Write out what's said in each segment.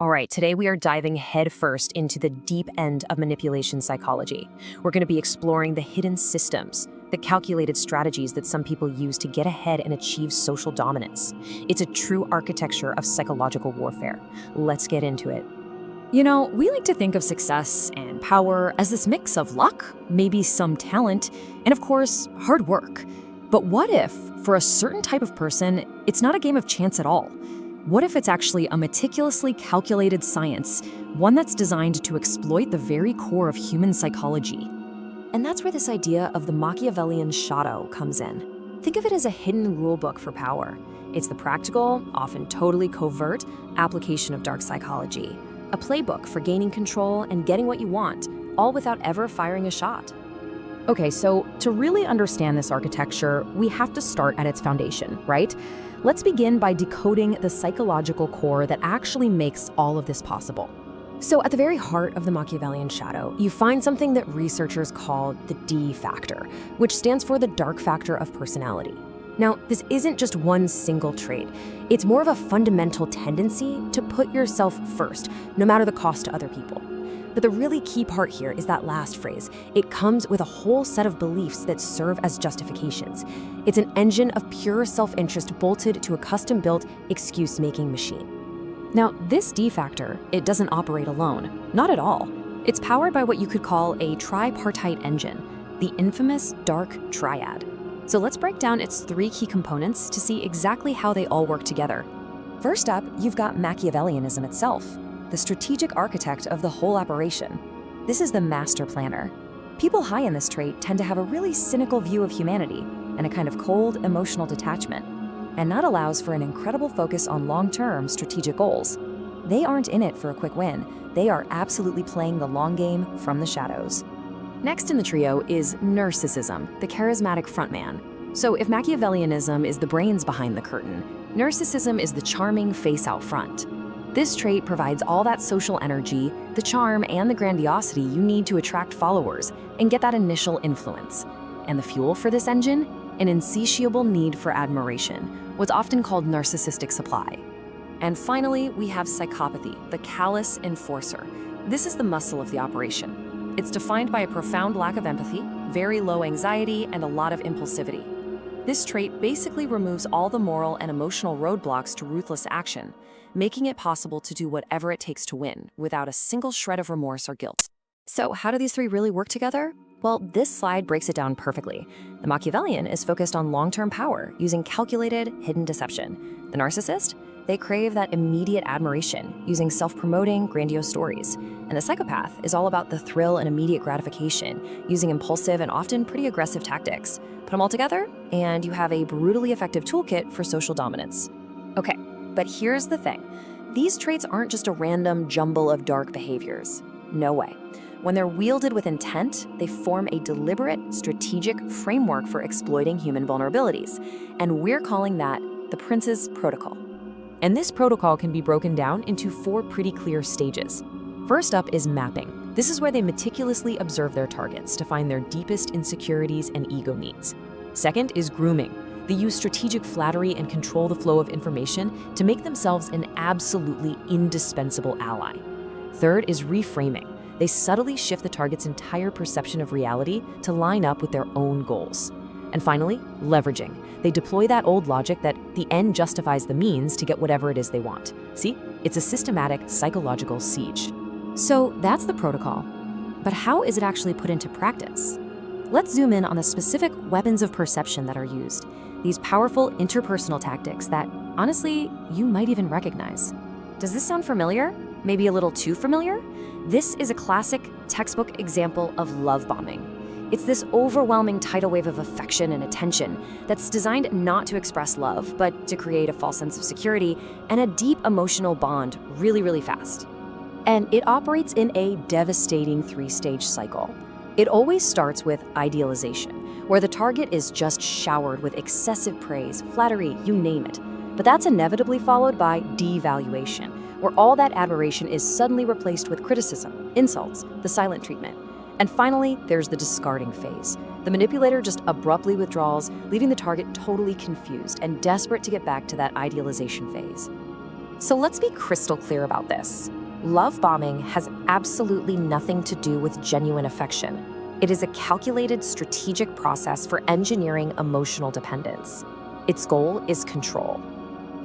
All right, today we are diving headfirst into the deep end of manipulation psychology. We're going to be exploring the hidden systems, the calculated strategies that some people use to get ahead and achieve social dominance. It's a true architecture of psychological warfare. Let's get into it. You know, we like to think of success and power as this mix of luck, maybe some talent, and of course, hard work. But what if, for a certain type of person, it's not a game of chance at all? What if it's actually a meticulously calculated science, one that's designed to exploit the very core of human psychology? And that's where this idea of the Machiavellian Shadow comes in. Think of it as a hidden rulebook for power. It's the practical, often totally covert, application of dark psychology. A playbook for gaining control and getting what you want, all without ever firing a shot. Okay, so to really understand this architecture, we have to start at its foundation, right? Let's begin by decoding the psychological core that actually makes all of this possible. So at the very heart of the Machiavellian Shadow, you find something that researchers call the D factor, which stands for the dark factor of personality. Now, this isn't just one single trait. It's more of a fundamental tendency to put yourself first, no matter the cost to other people. But the really key part here is that last phrase. It comes with a whole set of beliefs that serve as justifications. It's an engine of pure self-interest bolted to a custom-built excuse-making machine. Now, this D factor, it doesn't operate alone. Not at all. It's powered by what you could call a tripartite engine, the infamous Dark Triad. So let's break down its three key components to see exactly how they all work together. First up, you've got Machiavellianism itself, the strategic architect of the whole operation. This is the master planner. People high in this trait tend to have a really cynical view of humanity and a kind of cold, emotional detachment. And that allows for an incredible focus on long-term strategic goals. They aren't in it for a quick win. They are absolutely playing the long game from the shadows. Next in the trio is Narcissism, the charismatic frontman. So if Machiavellianism is the brains behind the curtain, Narcissism is the charming face out front. This trait provides all that social energy, the charm, and the grandiosity you need to attract followers and get that initial influence. And the fuel for this engine? An insatiable need for admiration, what's often called narcissistic supply. And finally, we have psychopathy, the callous enforcer. This is the muscle of the operation. It's defined by a profound lack of empathy, very low anxiety, and a lot of impulsivity. This trait basically removes all the moral and emotional roadblocks to ruthless action, making it possible to do whatever it takes to win without a single shred of remorse or guilt. So how do these three really work together? Well, this slide breaks it down perfectly. The Machiavellian is focused on long-term power using calculated, hidden deception. The narcissist? They crave that immediate admiration using self-promoting, grandiose stories. And the psychopath is all about the thrill and immediate gratification using impulsive and often pretty aggressive tactics. Put them all together, and you have a brutally effective toolkit for social dominance. Okay, but here's the thing. These traits aren't just a random jumble of dark behaviors. No way. When they're wielded with intent, they form a deliberate, strategic framework for exploiting human vulnerabilities. And we're calling that the Prince's Protocol. And this protocol can be broken down into 4 pretty clear stages. First up is mapping. This is where they meticulously observe their targets to find their deepest insecurities and ego needs. Second is grooming. They use strategic flattery and control the flow of information to make themselves an absolutely indispensable ally. Third is reframing. They subtly shift the target's entire perception of reality to line up with their own goals. And finally, leveraging. They deploy that old logic that the end justifies the means to get whatever it is they want. See? It's a systematic psychological siege. So that's the protocol. But how is it actually put into practice? Let's zoom in on the specific weapons of perception that are used. These powerful interpersonal tactics that, honestly, you might even recognize. Does this sound familiar? Maybe a little too familiar? This is a classic textbook example of love bombing. It's this overwhelming tidal wave of affection and attention that's designed not to express love, but to create a false sense of security and a deep emotional bond really, really fast. And it operates in a devastating 3-stage cycle. It always starts with idealization, where the target is just showered with excessive praise, flattery, you name it. But that's inevitably followed by devaluation, where all that admiration is suddenly replaced with criticism, insults, the silent treatment. And finally, there's the discarding phase. The manipulator just abruptly withdraws, leaving the target totally confused and desperate to get back to that idealization phase. So let's be crystal clear about this. Love bombing has absolutely nothing to do with genuine affection. It is a calculated, strategic process for engineering emotional dependence. Its goal is control.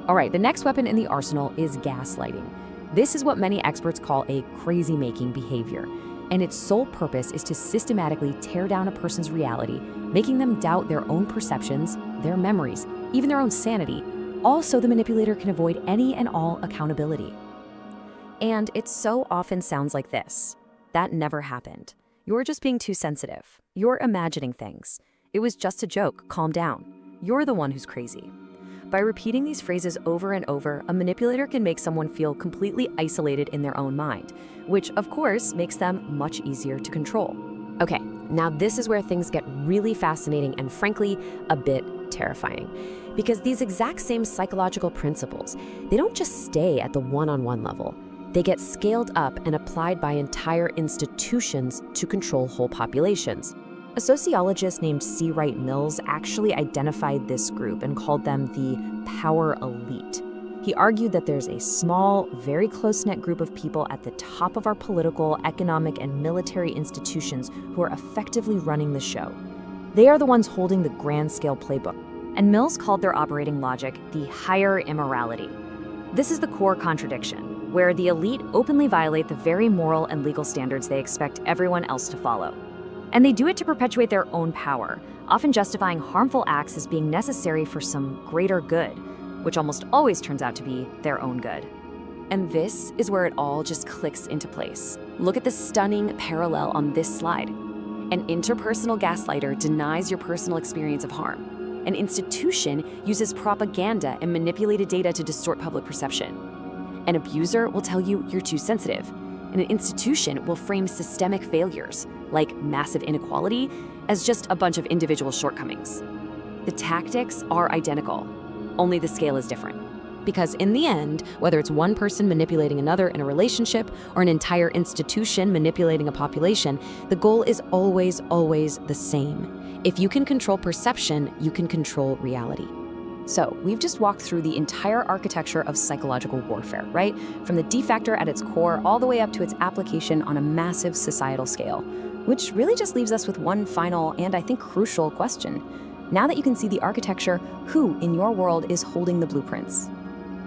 All right, the next weapon in the arsenal is gaslighting. This is what many experts call a crazy-making behavior, and its sole purpose is to systematically tear down a person's reality, making them doubt their own perceptions, their memories, even their own sanity, all so the manipulator can avoid any and all accountability. And it so often sounds like this. That never happened. You're just being too sensitive. You're imagining things. It was just a joke. Calm down. You're the one who's crazy. By repeating these phrases over and over, a manipulator can make someone feel completely isolated in their own mind, which of course makes them much easier to control. Okay, now this is where things get really fascinating and frankly, a bit terrifying. Because these exact same psychological principles, they don't just stay at the one-on-one level. They get scaled up and applied by entire institutions to control whole populations. A sociologist named C. Wright Mills actually identified this group and called them the power elite. He argued that there's a small, very close-knit group of people at the top of our political, economic, and military institutions who are effectively running the show. They are the ones holding the grand-scale playbook. And Mills called their operating logic the higher immorality. This is the core contradiction, where the elite openly violate the very moral and legal standards they expect everyone else to follow. And they do it to perpetuate their own power, often justifying harmful acts as being necessary for some greater good, which almost always turns out to be their own good. And this is where it all just clicks into place. Look at the stunning parallel on this slide. An interpersonal gaslighter denies your personal experience of harm. An institution uses propaganda and manipulated data to distort public perception. An abuser will tell you you're too sensitive. And an institution will frame systemic failures, like massive inequality, as just a bunch of individual shortcomings. The tactics are identical, only the scale is different. Because in the end, whether it's one person manipulating another in a relationship or an entire institution manipulating a population, the goal is always, always the same. If you can control perception, you can control reality. So we've just walked through the entire architecture of psychological warfare, right? From the D factor at its core all the way up to its application on a massive societal scale, which really just leaves us with one final and I think crucial question. Now that you can see the architecture, who in your world is holding the blueprints?